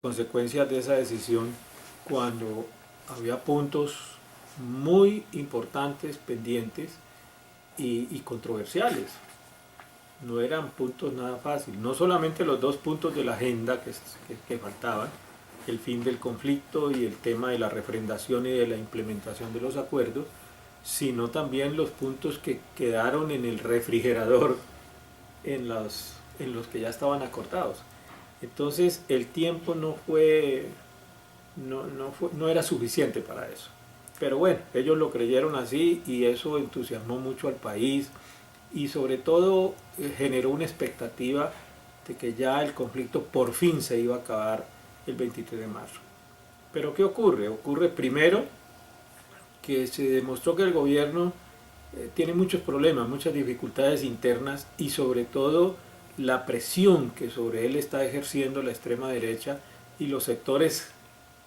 consecuencias de esa decisión cuando había puntos muy importantes, pendientes y controversiales. No eran puntos nada fáciles, no solamente los dos puntos de la agenda que faltaban, el fin del conflicto y el tema de la refrendación y de la implementación de los acuerdos, sino también los puntos que quedaron en el refrigerador en los que ya estaban acordados. Entonces el tiempo no era suficiente para eso. Pero bueno, ellos lo creyeron así y eso entusiasmó mucho al país y sobre todo generó una expectativa de que ya el conflicto por fin se iba a acabar el 23 de marzo. Pero ¿qué ocurre? Ocurre primero que se demostró que el gobierno tiene muchos problemas, muchas dificultades internas y sobre todo la presión que sobre él está ejerciendo la extrema derecha y los sectores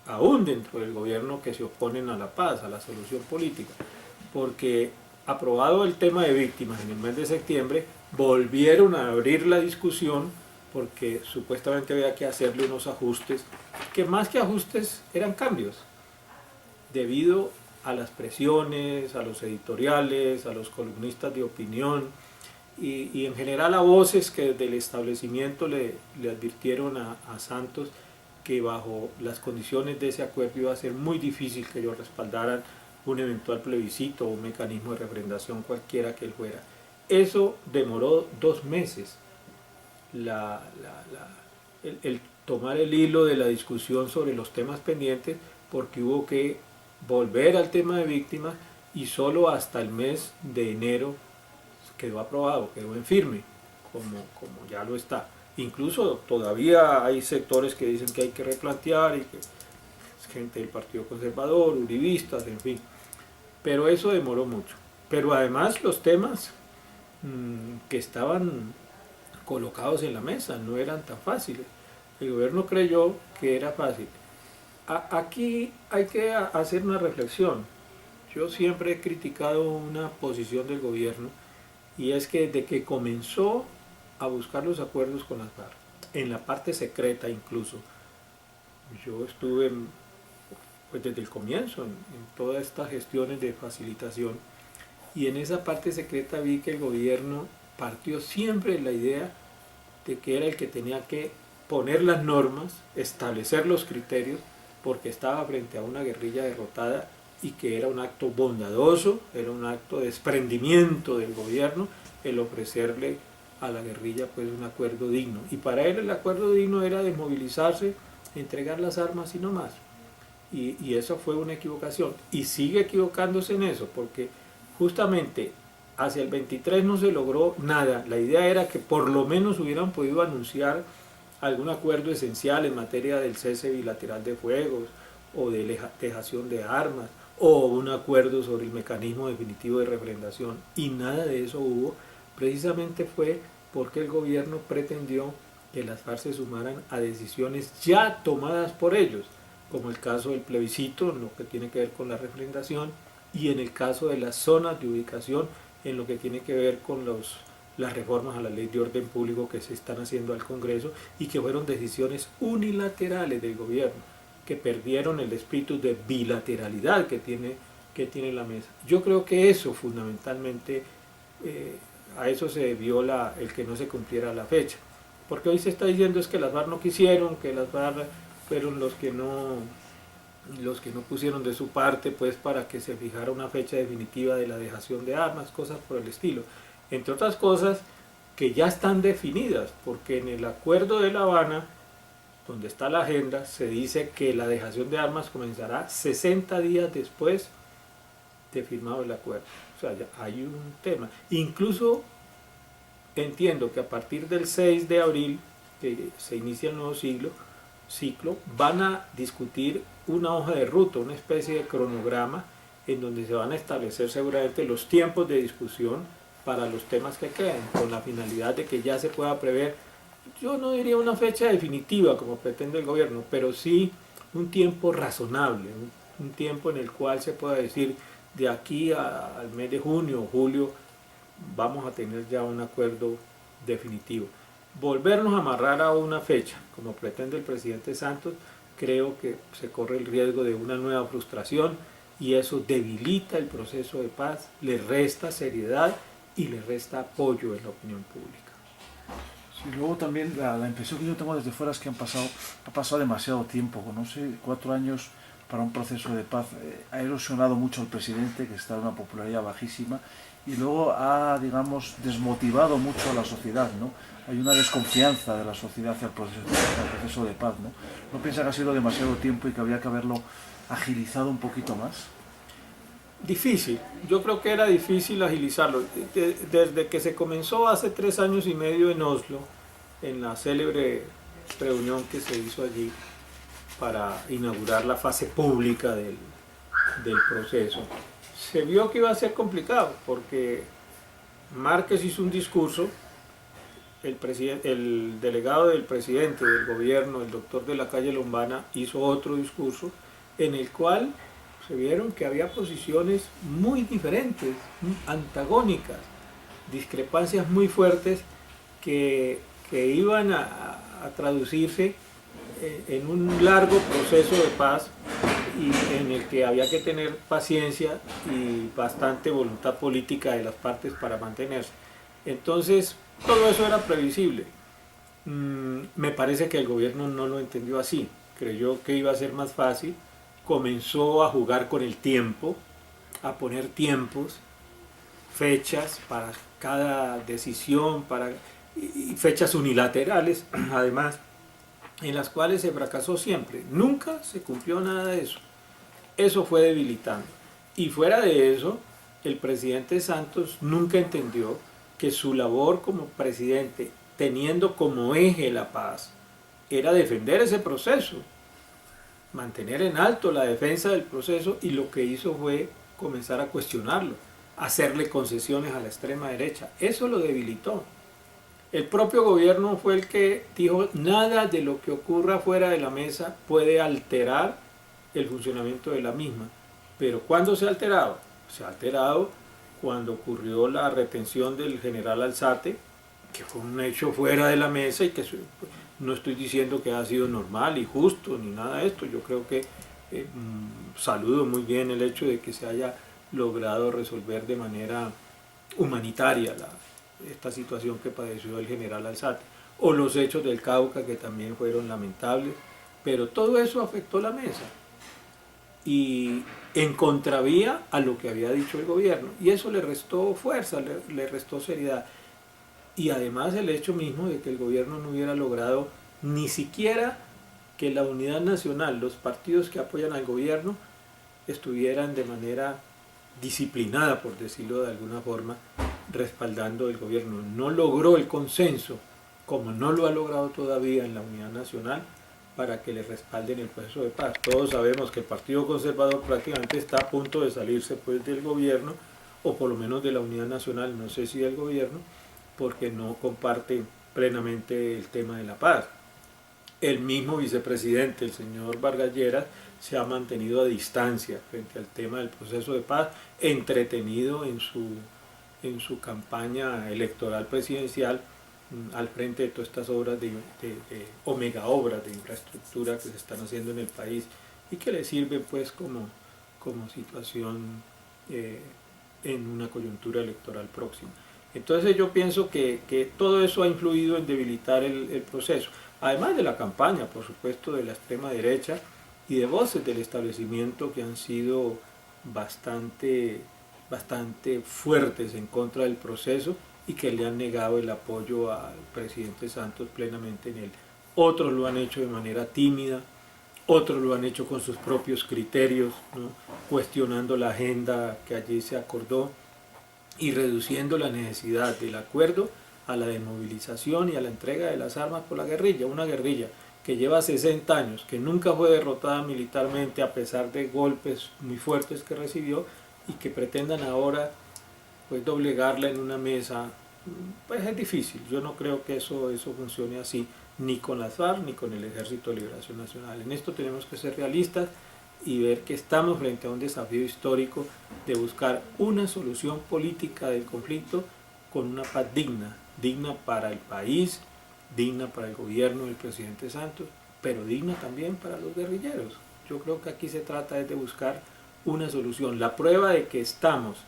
aún dentro del gobierno que se oponen a la paz, a la solución política. Porque aprobado el tema de víctimas en el mes de septiembre, volvieron a abrir la discusión porque supuestamente había que hacerle unos ajustes, que más que ajustes eran cambios, debido a las presiones, a los editoriales, a los columnistas de opinión y en general a voces que desde el establecimiento le advirtieron a Santos que bajo las condiciones de ese acuerdo iba a ser muy difícil que ellos respaldaran un eventual plebiscito o un mecanismo de refrendación cualquiera que él fuera. Eso demoró 2 meses, el tomar el hilo de la discusión sobre los temas pendientes, porque hubo que volver al tema de víctimas y solo hasta el mes de enero quedó aprobado, quedó en firme, como ya lo está. Incluso todavía hay sectores que dicen que hay que replantear y que es gente del Partido Conservador, uribistas, en fin. Pero eso demoró mucho. Pero además los temas que estaban colocados en la mesa no eran tan fáciles. El gobierno creyó que era fácil. Aquí hay que hacer una reflexión. Yo siempre he criticado una posición del gobierno y es que desde que comenzó a buscar los acuerdos con las FARC, en la parte secreta incluso, yo estuve pues desde el comienzo en todas estas gestiones de facilitación y en esa parte secreta vi que el gobierno partió siempre de la idea de que era el que tenía que poner las normas, establecer los criterios, porque estaba frente a una guerrilla derrotada y que era un acto bondadoso, era un acto de desprendimiento del gobierno el ofrecerle a la guerrilla pues un acuerdo digno. Y para él el acuerdo digno era desmovilizarse, entregar las armas y no más. Y eso fue una equivocación. Y sigue equivocándose en eso, porque justamente hacia el 23 no se logró nada. La idea era que por lo menos hubieran podido anunciar algún acuerdo esencial en materia del cese bilateral de fuegos o de dejación de armas o un acuerdo sobre el mecanismo definitivo de refrendación, y nada de eso hubo. Precisamente fue porque el gobierno pretendió que las FARC se sumaran a decisiones ya tomadas por ellos, como el caso del plebiscito en lo que tiene que ver con la refrendación y en el caso de las zonas de ubicación en lo que tiene que ver con las reformas a la ley de orden público que se están haciendo al Congreso y que fueron decisiones unilaterales del gobierno, que perdieron el espíritu de bilateralidad que tiene la mesa. Yo creo que eso fundamentalmente, a eso se debió el que no se cumpliera la fecha. Porque hoy se está diciendo es que las FARC no quisieron, que las FARC fueron los que no pusieron de su parte pues para que se fijara una fecha definitiva de la dejación de armas, cosas por el estilo. Entre otras cosas que ya están definidas, porque en el acuerdo de La Habana, donde está la agenda, se dice que la dejación de armas comenzará 60 días después de firmado el acuerdo. O sea, ya hay un tema. Incluso entiendo que a partir del 6 de abril, que se inicia el nuevo ciclo, van a discutir una hoja de ruta, una especie de cronograma en donde se van a establecer seguramente los tiempos de discusión para los temas que queden, con la finalidad de que ya se pueda prever, yo no diría una fecha definitiva como pretende el gobierno, pero sí un tiempo razonable, un tiempo en el cual se pueda decir de aquí al mes de junio o julio vamos a tener ya un acuerdo definitivo. volvernos a amarrar a una fecha, como pretende el presidente Santos, creo que se corre el riesgo de una nueva frustración y eso debilita el proceso de paz, le resta seriedad y le resta apoyo en la opinión pública. Sí, luego también la impresión que yo tengo desde fuera es que ha pasado demasiado tiempo, no sé, 4 años para un proceso de paz. Ha erosionado mucho al presidente, que está en una popularidad bajísima, y luego ha, digamos, desmotivado mucho a la sociedad, ¿no? Hay una desconfianza de la sociedad hacia el proceso de paz, ¿no? ¿No piensa que ha sido demasiado tiempo y que habría que haberlo agilizado un poquito más? Difícil, yo creo que era difícil agilizarlo. Desde que se comenzó hace 3 años y medio en Oslo, en la célebre reunión que se hizo allí para inaugurar la fase pública del proceso, se vio que iba a ser complicado porque Márquez hizo un discurso, el delegado del presidente del gobierno, el doctor de la calle Lombana, hizo otro discurso en el cual se vieron que había posiciones muy diferentes, antagónicas, discrepancias muy fuertes que iban a traducirse en un largo proceso de paz y en el que había que tener paciencia y bastante voluntad política de las partes para mantenerse. Entonces, todo eso era previsible. Me parece que el gobierno no lo entendió así, creyó que iba a ser más fácil, comenzó a jugar con el tiempo, a poner tiempos, fechas para cada decisión, y fechas unilaterales, además, en las cuales se fracasó siempre. Nunca se cumplió nada de eso. Eso fue debilitando. Y fuera de eso, el presidente Santos nunca entendió que su labor como presidente, teniendo como eje la paz, era defender ese proceso, mantener en alto la defensa del proceso, y lo que hizo fue comenzar a cuestionarlo, hacerle concesiones a la extrema derecha. Eso lo debilitó. El propio gobierno fue el que dijo: nada de lo que ocurra fuera de la mesa puede alterar el funcionamiento de la misma. Pero ¿cuándo se ha alterado? Se ha alterado cuando ocurrió la retención del general Alzate, que fue un hecho fuera de la mesa y que no estoy diciendo que ha sido normal y justo ni nada de esto. Yo creo que saludo muy bien el hecho de que se haya logrado resolver de manera humanitaria esta situación que padeció el general Alzate, o los hechos del Cauca, que también fueron lamentables, pero todo eso afectó la mesa y en contravía a lo que había dicho el gobierno, y eso le restó fuerza, le restó seriedad, y además el hecho mismo de que el gobierno no hubiera logrado ni siquiera que la unidad nacional, los partidos que apoyan al gobierno, estuvieran de manera disciplinada, por decirlo de alguna forma, respaldando el gobierno. No logró el consenso, como no lo ha logrado todavía en la unidad nacional, para que le respalden el proceso de paz. Todos sabemos que el Partido Conservador prácticamente está a punto de salirse pues del gobierno, o por lo menos de la unidad nacional, no sé si del gobierno, porque no comparte plenamente el tema de la paz. El mismo vicepresidente, el señor Vargas Lleras, se ha mantenido a distancia frente al tema del proceso de paz, entretenido en su campaña electoral presidencial, al frente de todas estas obras o mega obras de infraestructura que se están haciendo en el país y que le sirven pues como situación en una coyuntura electoral próxima. Entonces yo pienso que todo eso ha influido en debilitar el proceso, además de la campaña, por supuesto, de la extrema derecha y de voces del establecimiento que han sido bastante fuertes en contra del proceso y que le han negado el apoyo al presidente Santos plenamente en él. Otros lo han hecho de manera tímida, otros lo han hecho con sus propios criterios, ¿no?, cuestionando la agenda que allí se acordó y reduciendo la necesidad del acuerdo a la desmovilización y a la entrega de las armas por la guerrilla, una guerrilla que lleva 60 años, que nunca fue derrotada militarmente a pesar de golpes muy fuertes que recibió, y que pretendan ahora pues doblegarla en una mesa, pues es difícil. Yo no creo que eso funcione así, ni con las FARC ni con el Ejército de Liberación Nacional. En esto tenemos que ser realistas y ver que estamos frente a un desafío histórico de buscar una solución política del conflicto con una paz digna para el país, digna para el gobierno del presidente Santos, pero digna también para los guerrilleros. Yo creo que aquí se trata de buscar una solución. La prueba de que estamos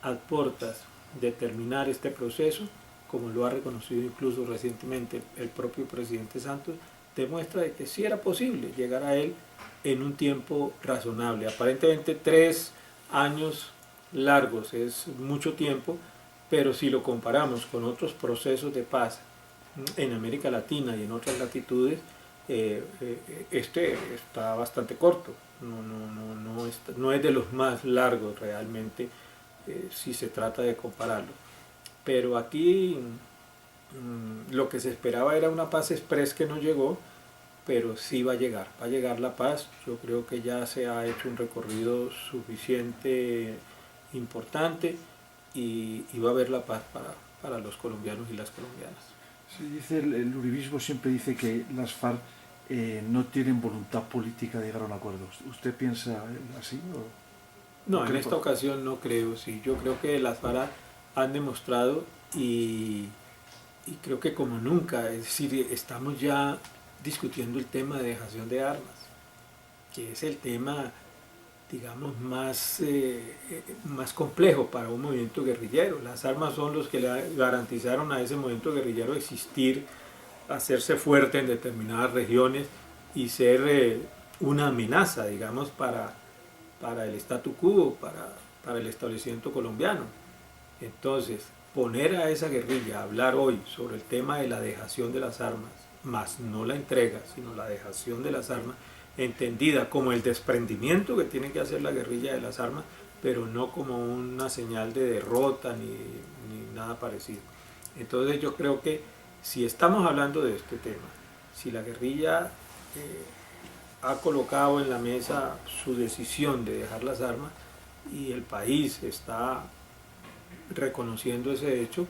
a puertas de terminar este proceso, como lo ha reconocido incluso recientemente el propio presidente Santos, demuestra de que sí era posible llegar a él en un tiempo razonable. Aparentemente 3 años largos es mucho tiempo, pero si lo comparamos con otros procesos de paz en América Latina y en otras latitudes, este está bastante corto, no es de los más largos realmente, si se trata de compararlo. Pero aquí lo que se esperaba era una paz express que no llegó, pero sí va a llegar la paz. Yo creo que ya se ha hecho un recorrido suficiente importante y va a haber la paz para los colombianos y las colombianas. Sí, dice el uribismo siempre dice que las FARC no tienen voluntad política de llegar a un acuerdo. ¿Usted piensa así? No, en esta ocasión no creo, sí. Yo creo que las FARC han demostrado y creo que como nunca, es decir, estamos ya discutiendo el tema de dejación de armas, que es el tema, digamos, más complejo para un movimiento guerrillero. Las armas son los que le garantizaron a ese movimiento guerrillero existir, hacerse fuerte en determinadas regiones y ser una amenaza, digamos, para el statu quo, para el establecimiento colombiano. Entonces, poner a esa guerrilla a hablar hoy sobre el tema de la dejación de las armas, más no la entrega, sino la dejación de las armas, entendida como el desprendimiento que tiene que hacer la guerrilla de las armas, pero no como una señal de derrota ni nada parecido. Entonces yo creo que si estamos hablando de este tema, si la guerrilla ha colocado en la mesa su decisión de dejar las armas y el país está reconociendo ese hecho,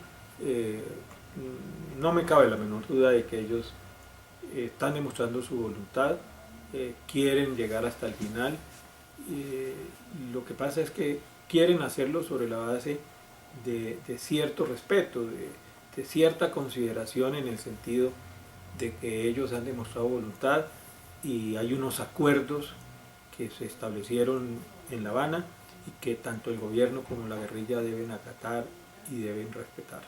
no me cabe la menor duda de que ellos están demostrando su voluntad, quieren llegar hasta el final. Lo que pasa es que quieren hacerlo sobre la base de cierto respeto, de cierta consideración, en el sentido de que ellos han demostrado voluntad y hay unos acuerdos que se establecieron en La Habana y que tanto el gobierno como la guerrilla deben acatar y deben respetar.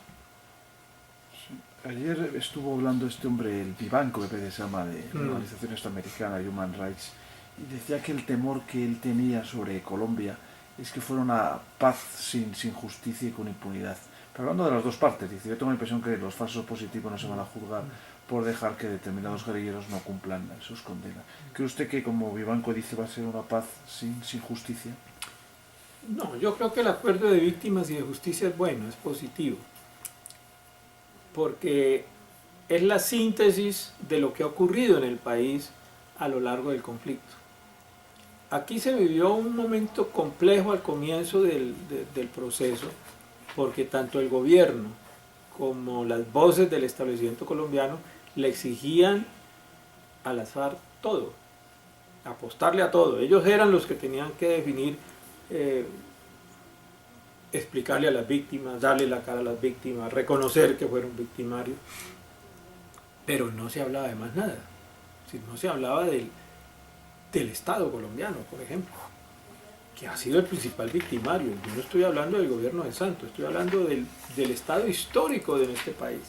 Sí. Ayer estuvo hablando este hombre, el Vivanco, que se llama, de la organización estadounidense Human Rights, y decía que el temor que él tenía sobre Colombia es que fuera una paz sin justicia y con impunidad. Pero hablando de las dos partes, dice, yo tengo la impresión que los falsos positivos no se van a juzgar por dejar que determinados guerrilleros no cumplan sus condenas. ¿Cree usted que, como Vivanco dice, va a ser una paz sin justicia? No, yo creo que el acuerdo de víctimas y de justicia es bueno, es positivo, porque es la síntesis de lo que ha ocurrido en el país a lo largo del conflicto. Aquí se vivió un momento complejo al comienzo del proceso, porque tanto el gobierno como las voces del establecimiento colombiano le exigían a las FARC todo, apostarle a todo. Ellos eran los que tenían que definir, explicarle a las víctimas, darle la cara a las víctimas, reconocer que fueron victimarios, pero no se hablaba de más nada. No se hablaba del Estado colombiano, por ejemplo, que ha sido el principal victimario. Yo no estoy hablando del gobierno de Santos, estoy hablando del Estado histórico de este país.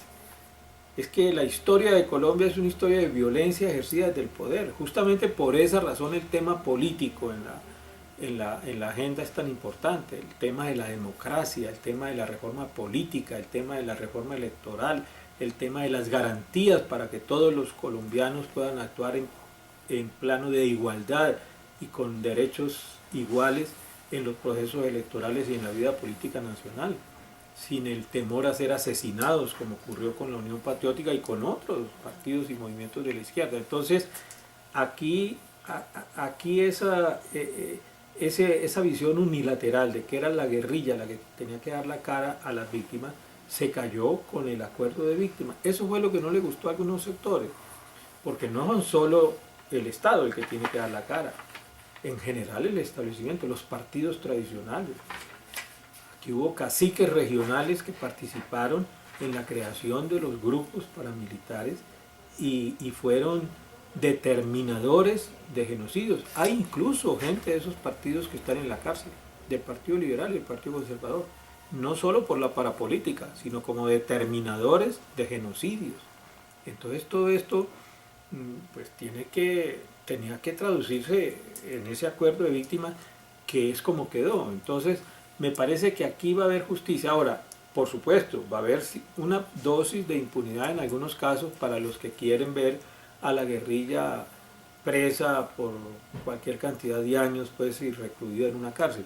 Es que la historia de Colombia es una historia de violencia ejercida desde el poder. Justamente por esa razón el tema político en la agenda es tan importante. El tema de la democracia, el tema de la reforma política, el tema de la reforma electoral, el tema de las garantías para que todos los colombianos puedan actuar en plano de igualdad y con derechos iguales en los procesos electorales y en la vida política nacional, sin el temor a ser asesinados, como ocurrió con la Unión Patriótica y con otros partidos y movimientos de la izquierda. Entonces, aquí esa visión unilateral de que era la guerrilla la que tenía que dar la cara a las víctimas, se cayó con el acuerdo de víctimas. Eso fue lo que no le gustó a algunos sectores, porque no son solo el Estado el que tiene que dar la cara, en general el establecimiento, los partidos tradicionales. Aquí hubo caciques regionales que participaron en la creación de los grupos paramilitares y fueron determinadores de genocidios. Hay incluso gente de esos partidos que están en la cárcel, del Partido Liberal y del Partido Conservador, no solo por la parapolítica, sino como determinadores de genocidios. Entonces todo esto pues tenía que traducirse en ese acuerdo de víctimas, que es como quedó. Entonces me parece que aquí va a haber justicia. Ahora, por supuesto, va a haber una dosis de impunidad en algunos casos para los que quieren ver a la guerrilla presa por cualquier cantidad de años, pues, y recluida en una cárcel.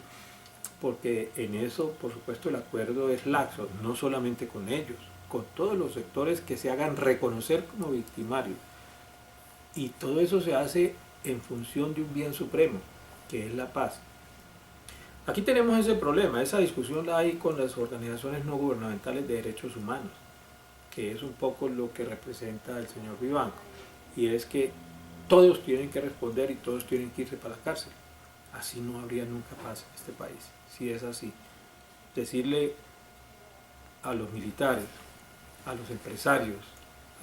Porque en eso, por supuesto, el acuerdo es laxo, no solamente con ellos, con todos los sectores que se hagan reconocer como victimarios. Y todo eso se hace en función de un bien supremo, que es la paz. Aquí tenemos ese problema, esa discusión la hay con las organizaciones no gubernamentales de derechos humanos, que es un poco lo que representa el señor Vivanco, y es que todos tienen que responder y todos tienen que irse para la cárcel. Así no habría nunca paz en este país, si es así. Decirle a los militares, a los empresarios,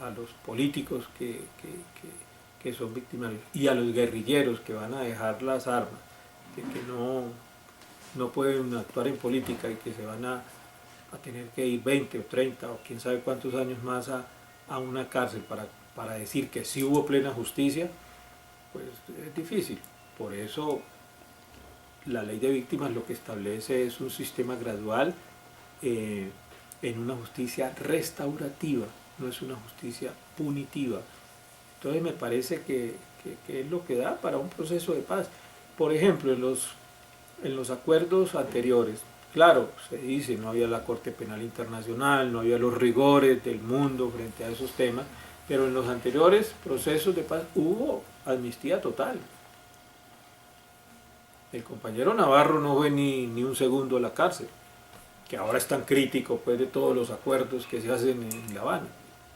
a los políticos que son victimarios y a los guerrilleros que van a dejar las armas, que no pueden actuar en política y que se van a tener que ir 20 o 30 o quién sabe cuántos años más a una cárcel para decir que sí hubo plena justicia, pues es difícil. Por eso la ley de víctimas lo que establece es un sistema gradual en una justicia restaurativa, no es una justicia punitiva. Entonces me parece que es lo que da para un proceso de paz. Por ejemplo, en los acuerdos anteriores, claro, se dice, no había la Corte Penal Internacional, no había los rigores del mundo frente a esos temas, pero en los anteriores procesos de paz hubo amnistía total. El compañero Navarro no fue ni un segundo a la cárcel, que ahora es tan crítico pues de todos los acuerdos que se hacen en La Habana.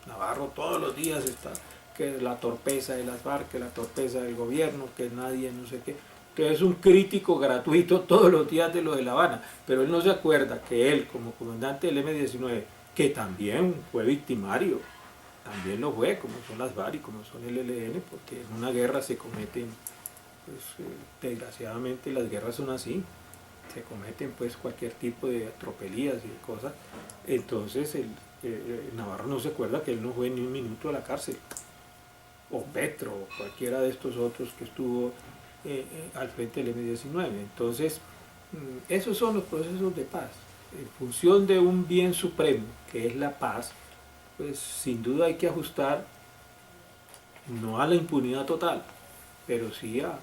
Navarro todos los días está, que la torpeza de las FARC, que la torpeza del gobierno, que nadie no sé qué. Entonces es un crítico gratuito todos los días de lo de La Habana, pero él no se acuerda que él como comandante del M-19, que también fue victimario, también lo fue, como son las FARC y como son el ELN, porque en una guerra se cometen, pues desgraciadamente las guerras son así, se cometen pues cualquier tipo de tropelías y de cosas. Entonces Navarro no se acuerda que él no fue ni un minuto a la cárcel, o Petro, o cualquiera de estos otros que estuvo al frente del M-19. Entonces, esos son los procesos de paz. En función de un bien supremo, que es la paz, pues sin duda hay que ajustar, no a la impunidad total, pero sí a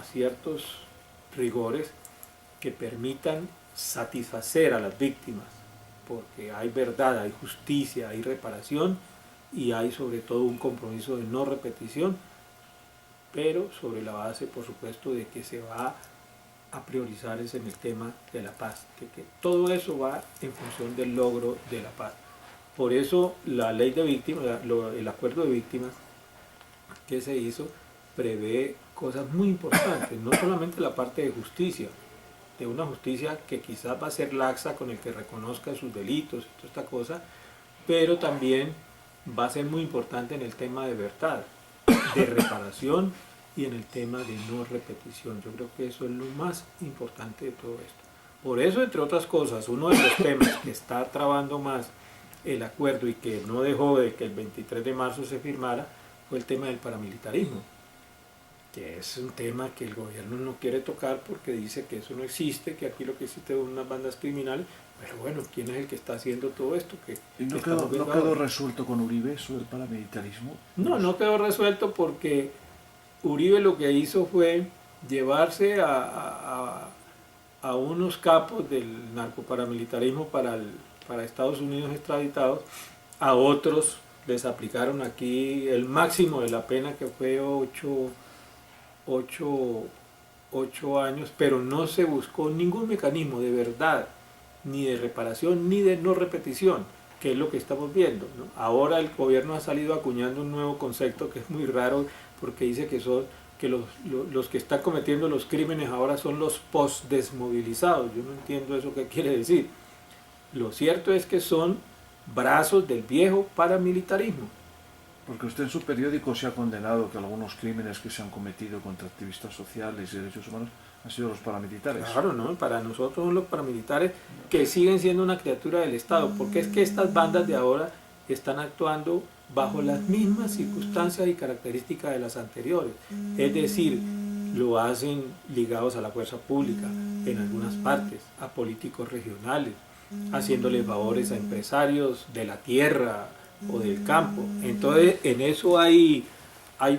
ciertos rigores que permitan satisfacer a las víctimas, porque hay verdad, hay justicia, hay reparación y hay sobre todo un compromiso de no repetición, pero sobre la base, por supuesto, de que se va a priorizar es en el tema de la paz, que todo eso va en función del logro de la paz. Por eso la ley de víctimas, el acuerdo de víctimas que se hizo, prevé cosas muy importantes, no solamente la parte de justicia, de una justicia que quizás va a ser laxa con el que reconozca sus delitos y toda esta cosa, pero también va a ser muy importante en el tema de verdad, de reparación y en el tema de no repetición. Yo creo que eso es lo más importante de todo esto. Por eso, entre otras cosas, uno de los temas que está trabando más el acuerdo y que no dejó de que el 23 de marzo se firmara fue el tema del paramilitarismo, que es un tema que el gobierno no quiere tocar porque dice que eso no existe, que aquí lo que existe son unas bandas criminales, pero bueno, ¿quién es el que está haciendo todo esto? ¿Y no quedó resuelto con Uribe eso del paramilitarismo? No quedó resuelto porque Uribe lo que hizo fue llevarse a unos capos del narcoparamilitarismo para Estados Unidos extraditados, a otros les aplicaron aquí el máximo de la pena, que fue 8 años, pero no se buscó ningún mecanismo de verdad, ni de reparación, ni de no repetición, que es lo que estamos viendo, ¿no? Ahora el gobierno ha salido acuñando un nuevo concepto que es muy raro, porque dice que los que están cometiendo los crímenes ahora son los postdesmovilizados. Yo no entiendo eso qué quiere decir. Lo cierto es que son brazos del viejo paramilitarismo. Porque usted en su periódico se ha condenado que algunos crímenes que se han cometido contra activistas sociales y derechos humanos han sido los paramilitares. Claro, ¿no? Para nosotros son los paramilitares que siguen siendo una criatura del Estado, porque es que estas bandas de ahora están actuando bajo las mismas circunstancias y características de las anteriores. Es decir, lo hacen ligados a la fuerza pública en algunas partes, a políticos regionales, haciéndole favores a empresarios de la tierra o del campo. Entonces, en eso hay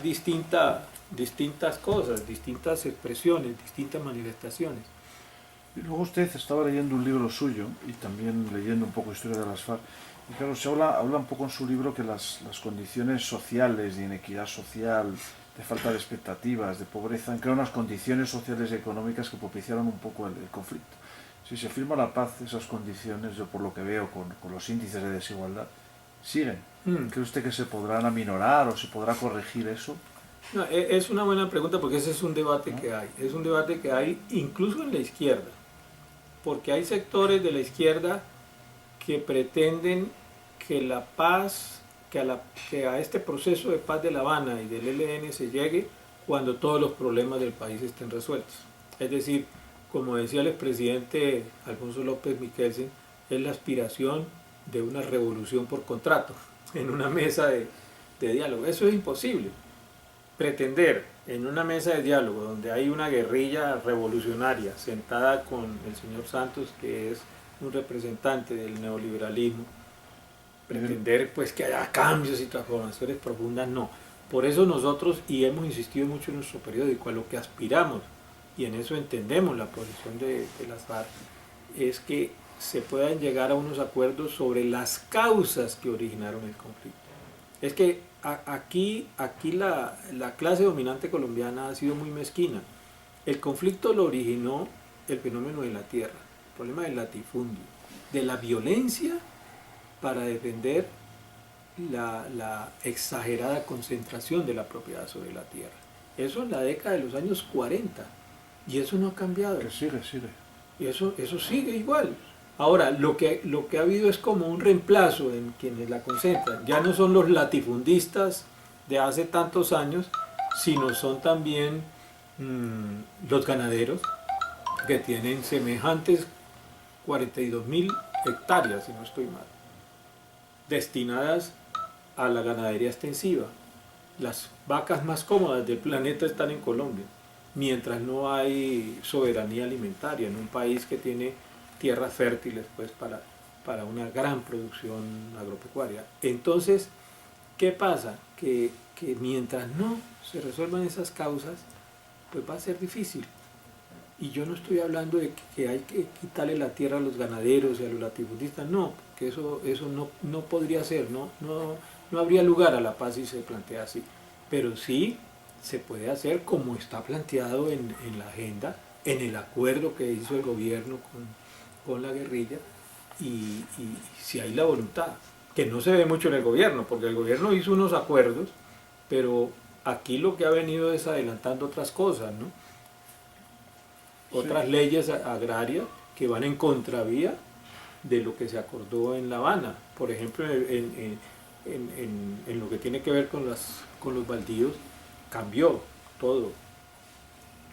distintas cosas, distintas expresiones, distintas manifestaciones. Y luego usted estaba leyendo un libro suyo y también leyendo un poco historia de las FARC. Y claro, se habla un poco en su libro que las condiciones sociales, de inequidad social, de falta de expectativas, de pobreza, han creado unas condiciones sociales y económicas que propiciaron un poco el conflicto. Si se firma la paz, esas condiciones, yo por lo que veo con los índices de desigualdad, siguen. ¿Cree usted que se podrán aminorar o se podrá corregir eso? No, es una buena pregunta porque ese es un debate que hay. Es un debate que hay incluso en la izquierda, porque hay sectores de la izquierda que pretenden que la paz, que a este proceso de paz de La Habana y del ELN se llegue cuando todos los problemas del país estén resueltos. Es decir, como decía el expresidente Alfonso López Miquelsen, es la aspiración de una revolución por contrato en una mesa de diálogo. Eso es imposible. Pretender en una mesa de diálogo donde hay una guerrilla revolucionaria sentada con el señor Santos, que es un representante del neoliberalismo, pretender pues que haya cambios y transformaciones profundas, no. Por eso nosotros, y hemos insistido mucho en nuestro periódico, a lo que aspiramos, y en eso entendemos la posición de las FARC, es que se puedan llegar a unos acuerdos sobre las causas que originaron el conflicto. Es que aquí la clase dominante colombiana ha sido muy mezquina. El conflicto lo originó el fenómeno de la tierra, el problema del latifundio, de la violencia para defender la exagerada concentración de la propiedad sobre la tierra. Eso en la década de los años 40, y eso no ha cambiado. Que sigue. Y eso sigue igual. Ahora, lo que ha habido es como un reemplazo en quienes la concentran. Ya no son los latifundistas de hace tantos años, sino son también los ganaderos que tienen semejantes 42.000 hectáreas, si no estoy mal, destinadas a la ganadería extensiva. Las vacas más cómodas del planeta están en Colombia, mientras no hay soberanía alimentaria en un país que tiene tierras fértiles pues para una gran producción agropecuaria. Entonces, ¿qué pasa? Que mientras no se resuelvan esas causas, pues va a ser difícil. Y yo no estoy hablando de que hay que quitarle la tierra a los ganaderos y a los latifundistas, no, porque eso no podría ser, no habría lugar a la paz si se plantea así. Pero sí se puede hacer como está planteado en la agenda, en el acuerdo que hizo el gobierno con la guerrilla, y si hay la voluntad, que no se ve mucho en el gobierno, porque el gobierno hizo unos acuerdos, pero aquí lo que ha venido es adelantando otras cosas, ¿no? Otras leyes agrarias que van en contravía de lo que se acordó en La Habana. Por ejemplo, en lo que tiene que ver con los baldíos, cambió todo,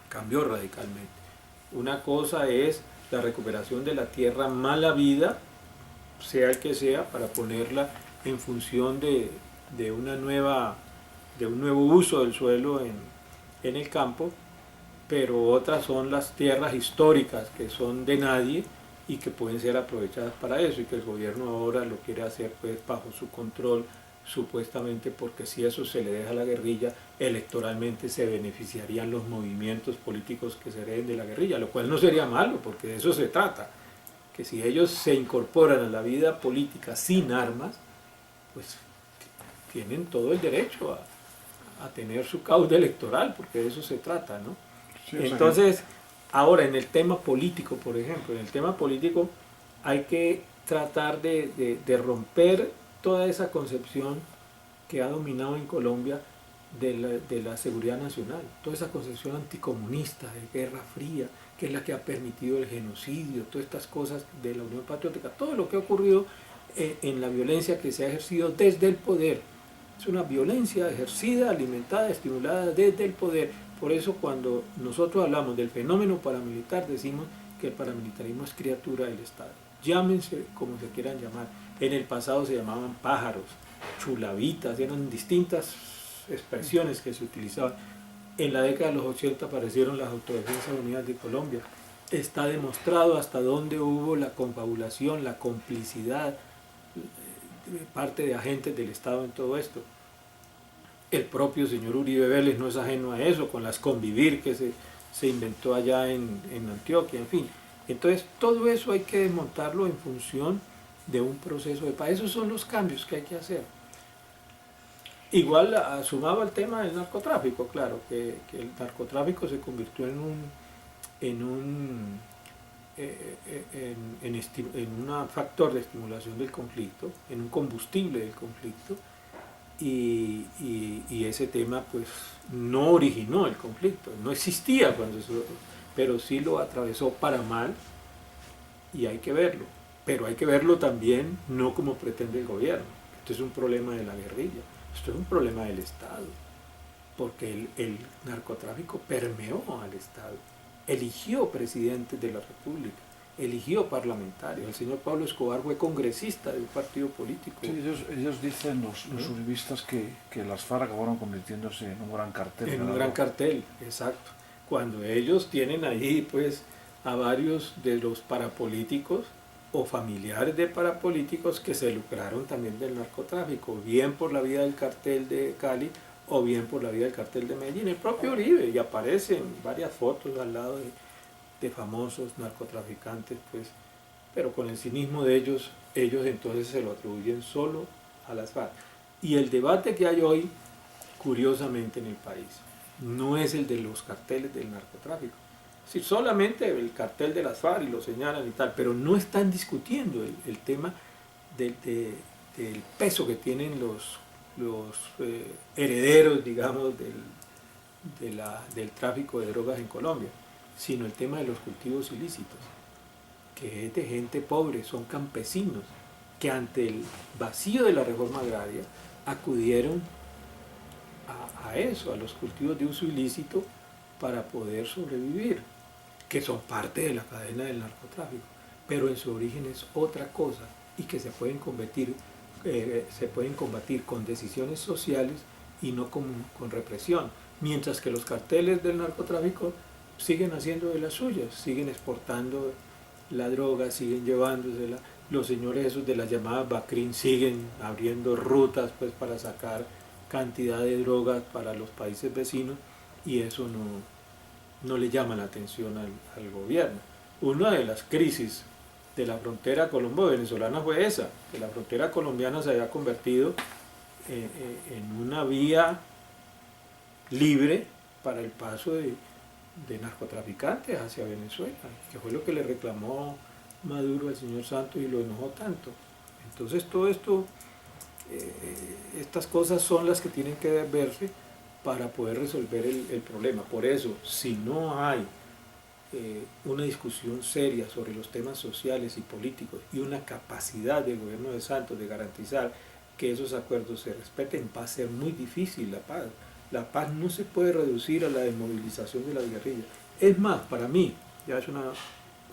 cambió radicalmente. Una cosa es la recuperación de la tierra mal habida, sea el que sea, para ponerla en función de un nuevo uso del suelo en el campo, pero otras son las tierras históricas que son de nadie y que pueden ser aprovechadas para eso, y que el gobierno ahora lo quiere hacer pues bajo su control, supuestamente porque si eso se le deja a la guerrilla, electoralmente se beneficiarían los movimientos políticos que se hereden de la guerrilla, lo cual no sería malo, porque de eso se trata, que si ellos se incorporan a la vida política sin armas, pues tienen todo el derecho a tener su causa electoral, porque de eso se trata, ¿no? Sí, entonces, ahora en el tema político, por ejemplo, en el tema político hay que tratar de romper toda esa concepción que ha dominado en Colombia de la seguridad nacional, toda esa concepción anticomunista, de guerra fría, que es la que ha permitido el genocidio, todas estas cosas de la Unión Patriótica, todo lo que ha ocurrido en la violencia que se ha ejercido desde el poder. Es una violencia ejercida, alimentada, estimulada desde el poder. Por eso cuando nosotros hablamos del fenómeno paramilitar, decimos que el paramilitarismo es criatura del Estado. Llámense como se quieran llamar. En el pasado se llamaban pájaros, chulavitas, eran distintas expresiones que se utilizaban. En la década de los 80 aparecieron las Autodefensas Unidas de Colombia. Está demostrado hasta dónde hubo la confabulación, la complicidad de parte de agentes del Estado en todo esto. El propio señor Uribe Vélez no es ajeno a eso, con las convivir que se inventó allá en Antioquia, en fin. Entonces, todo eso hay que desmontarlo en función de un proceso de paz. Esos son los cambios que hay que hacer. Igual sumado al tema del narcotráfico, claro, que el narcotráfico se convirtió en un factor de estimulación del conflicto, en un combustible del conflicto, y ese tema pues no originó el conflicto, no existía cuando eso, pero sí lo atravesó para mal y hay que verlo, pero hay que verlo también no como pretende el gobierno. Esto es un problema de la guerrilla, esto es un problema del Estado, porque el narcotráfico permeó al Estado, eligió presidentes de la República, eligió parlamentarios. El señor Pablo Escobar fue congresista de un partido político. Sí, ellos dicen, los uribistas, que las FARC acabaron convirtiéndose en un gran cartel. En un gran cartel, exacto. Cuando ellos tienen ahí pues a varios de los parapolíticos o familiares de parapolíticos que se lucraron también del narcotráfico, bien por la vía del cartel de Cali o bien por la vía del cartel de Medellín. El propio Uribe, y aparecen varias fotos al lado de famosos narcotraficantes, pues, pero con el cinismo de ellos entonces se lo atribuyen solo a las FARC. Y el debate que hay hoy, curiosamente en el país, no es el de los carteles del narcotráfico. Sí, solamente el cartel de las FARC y lo señalan y tal, pero no están discutiendo el tema del peso que tienen los herederos, digamos, del tráfico de drogas en Colombia, sino el tema de los cultivos ilícitos, que es de gente pobre, son campesinos, que ante el vacío de la reforma agraria acudieron a eso, a los cultivos de uso ilícito para poder sobrevivir, que son parte de la cadena del narcotráfico, pero en su origen es otra cosa y que se pueden combatir con decisiones sociales y no con represión, mientras que los carteles del narcotráfico siguen haciendo de las suyas, siguen exportando la droga, siguen llevándosela. Los señores esos de las llamadas BACRIM siguen abriendo rutas pues para sacar cantidad de drogas para los países vecinos y eso no le llama la atención al gobierno. Una de las crisis de la frontera colombo-venezolana fue esa, que la frontera colombiana se había convertido en una vía libre para el paso de narcotraficantes hacia Venezuela, que fue lo que le reclamó Maduro al señor Santos y lo enojó tanto. Entonces todo esto, estas cosas son las que tienen que verse para poder resolver el problema. Por eso, si no hay una discusión seria sobre los temas sociales y políticos y una capacidad del gobierno de Santos de garantizar que esos acuerdos se respeten, va a ser muy difícil la paz. La paz no se puede reducir a la desmovilización de las guerrillas. Es más, para mí, ya es una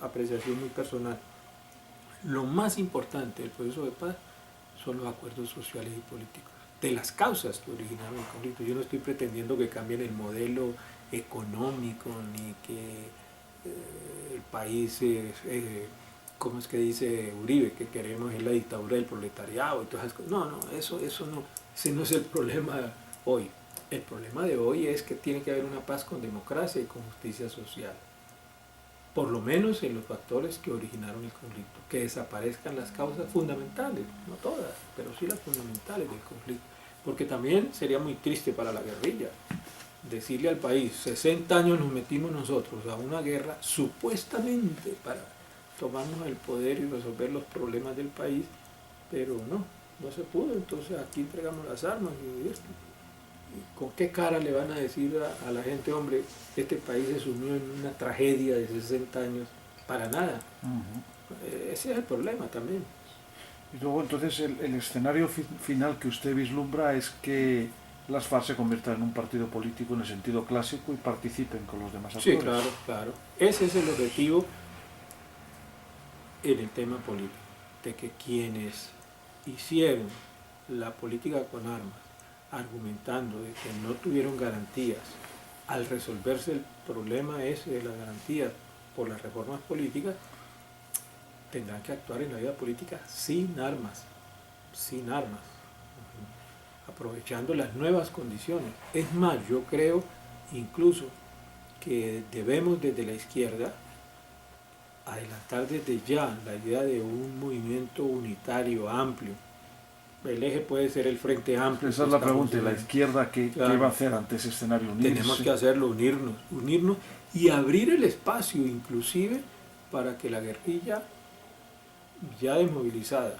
apreciación muy personal, lo más importante del proceso de paz son los acuerdos sociales y políticos, de las causas que originaron el conflicto. Yo no estoy pretendiendo que cambien el modelo económico, ni que el país, ¿cómo es que dice Uribe? Que queremos es la dictadura del proletariado y todas esas cosas. No, eso no, ese no es el problema hoy. El problema de hoy es que tiene que haber una paz con democracia y con justicia social. Por lo menos en los factores que originaron el conflicto. Que desaparezcan las causas fundamentales, no todas, pero sí las fundamentales del conflicto. Porque también sería muy triste para la guerrilla decirle al país, 60 años nos metimos nosotros a una guerra supuestamente para tomarnos el poder y resolver los problemas del país, pero no se pudo, entonces aquí entregamos las armas y esto. ¿Con qué cara le van a decir a la gente, hombre, este país se sumió en una tragedia de 60 años para nada? Ese es el problema también. Y luego entonces el escenario final que usted vislumbra es que las FARC se conviertan en un partido político en el sentido clásico y participen con los demás Sí, actores. claro, claro. Ese es el objetivo en el tema político, de que quienes hicieron la política con armas, argumentando de que no tuvieron garantías, al resolverse el problema ese de las garantías por las reformas políticas, tendrán que actuar en la vida política sin armas, aprovechando las nuevas condiciones. Es más, yo creo incluso que debemos desde la izquierda adelantar desde ya la idea de un movimiento unitario, amplio. El eje puede ser el Frente Amplio. Esa es la pregunta, ¿y la izquierda qué va a hacer ante ese escenario? ¿Unirse? Tenemos que hacerlo, unirnos y abrir el espacio inclusive para que la guerrilla ya desmovilizada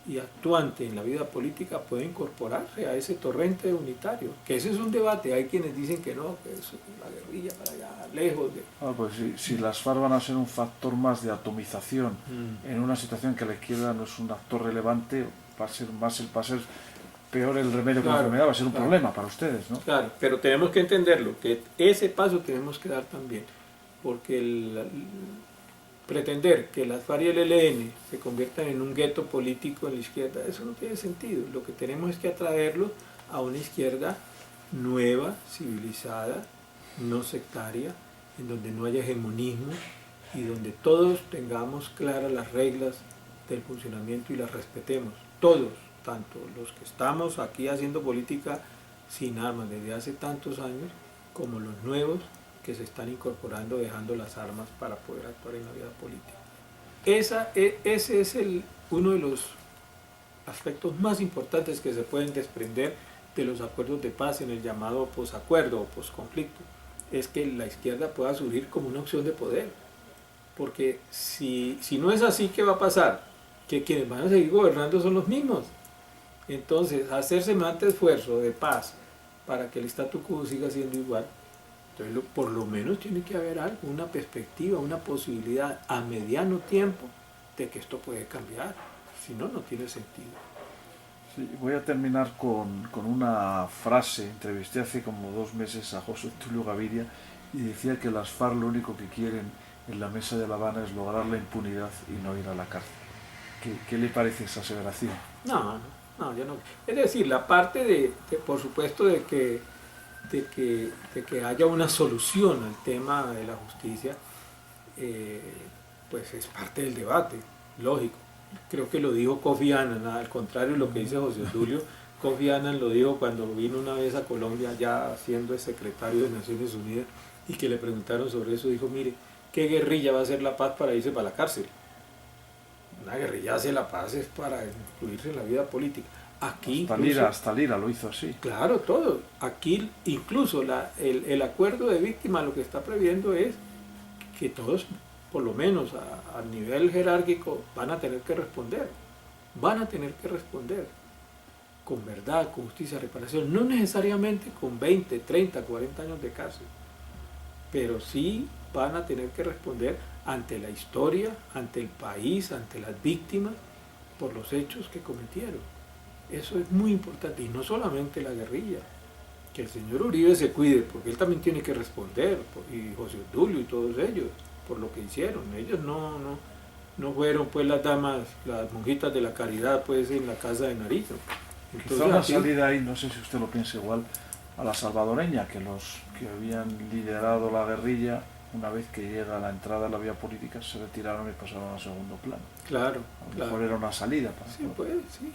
y actuante en la vida política pueda incorporarse a ese torrente unitario, que ese es un debate. Hay quienes dicen que no, que es la guerrilla para allá, lejos de... Pues si las FARC van a ser un factor más de atomización en una situación que la izquierda no es un actor relevante, va a ser peor el remedio que la enfermedad, va a ser un problema para ustedes, ¿no? Claro, pero tenemos que entenderlo, que ese paso tenemos que dar también, porque pretender que las FARC y el ELN se conviertan en un gueto político en la izquierda, eso no tiene sentido. Lo que tenemos es que atraerlos a una izquierda nueva, civilizada, no sectaria, en donde no haya hegemonismo y donde todos tengamos claras las reglas del funcionamiento y las respetemos. Todos, tanto los que estamos aquí haciendo política sin armas desde hace tantos años, como los nuevos que se están incorporando dejando las armas para poder actuar en la vida política. Ese es uno de los aspectos más importantes que se pueden desprender de los acuerdos de paz en el llamado posacuerdo o posconflicto, es que la izquierda pueda surgir como una opción de poder. Porque si no es así, ¿qué va a pasar? Que quienes van a seguir gobernando son los mismos. Entonces, hacer semejante esfuerzo de paz para que el statu quo siga siendo igual, entonces por lo menos tiene que haber algo, una perspectiva, una posibilidad a mediano tiempo de que esto puede cambiar. Si no, no tiene sentido. Sí, voy a terminar con una frase. Entrevisté hace como 2 meses a José Tulio Gaviria y decía que las FARC lo único que quieren en la mesa de La Habana es lograr la impunidad y no ir a la cárcel. ¿Qué le parece esa aseveración? No, yo no. Es decir, la parte de por supuesto, de que haya una solución al tema de la justicia, pues es parte del debate, lógico. Creo que lo dijo Kofi Annan, al contrario de lo que dice José Tulio. Kofi Annan lo dijo cuando vino una vez a Colombia, ya siendo el secretario de Naciones Unidas, y que le preguntaron sobre eso, dijo, mire, ¿qué guerrilla va a hacer la paz para irse para la cárcel? Una guerrilla hace la paz es para incluirse en la vida política. Aquí hasta Lira lo hizo así. Claro, todo. Aquí incluso el acuerdo de víctimas lo que está previendo es que todos, por lo menos a nivel jerárquico, van a tener que responder. Van a tener que responder con verdad, con justicia, reparación. No necesariamente con 20, 30, 40 años de cárcel, pero sí van a tener que responder ante la historia, ante el país, ante las víctimas, por los hechos que cometieron. Eso es muy importante, y no solamente la guerrilla. Que el señor Uribe se cuide, porque él también tiene que responder, y José Tulio y todos ellos, por lo que hicieron. Ellos no fueron pues las damas, las monjitas de la caridad pues en la casa de Nariño. Quizá una salida ahí, no sé si usted lo piensa igual, a la salvadoreña, que los que habían liderado la guerrilla, una vez que llega la entrada a la vía política, se retiraron y pasaron a segundo plano. Claro. A lo mejor era una salida. Sí, pues, sí.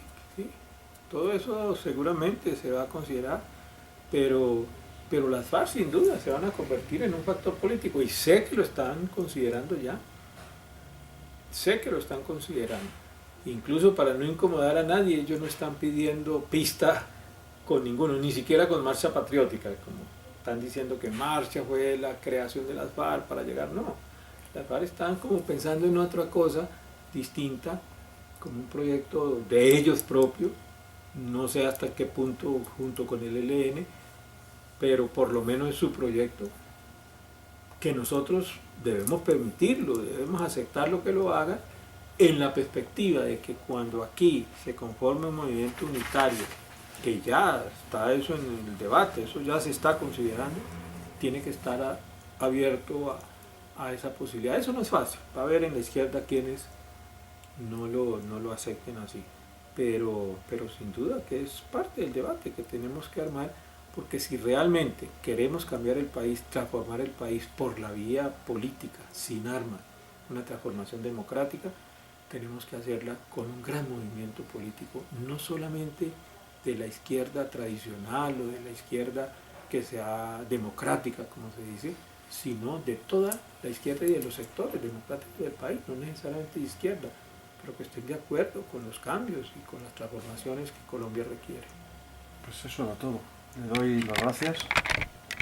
Todo eso seguramente se va a considerar, pero las FARC sin duda se van a convertir en un factor político, y sé que lo están considerando ya. Sé que lo están considerando. Incluso para no incomodar a nadie, ellos no están pidiendo pista con ninguno, ni siquiera con Marcha Patriótica, como están diciendo que Marcha fue la creación de las FARC para llegar. No, las FARC están como pensando en otra cosa distinta, como un proyecto de ellos propio. No sé hasta qué punto junto con el ELN, pero por lo menos es su proyecto, que nosotros debemos permitirlo, debemos aceptar lo que lo haga, en la perspectiva de que cuando aquí se conforme un movimiento unitario, que ya está eso en el debate, eso ya se está considerando, tiene que estar abierto a esa posibilidad. Eso no es fácil, va a haber en la izquierda quienes no lo acepten así, pero sin duda que es parte del debate que tenemos que armar, porque si realmente queremos cambiar el país, transformar el país por la vía política, sin armas, una transformación democrática, tenemos que hacerla con un gran movimiento político, no solamente de la izquierda tradicional o de la izquierda que sea democrática, como se dice, sino de toda la izquierda y de los sectores democráticos del país, no necesariamente de izquierda, pero que estén de acuerdo con los cambios y con las transformaciones que Colombia requiere. Pues eso era todo. Le doy las gracias.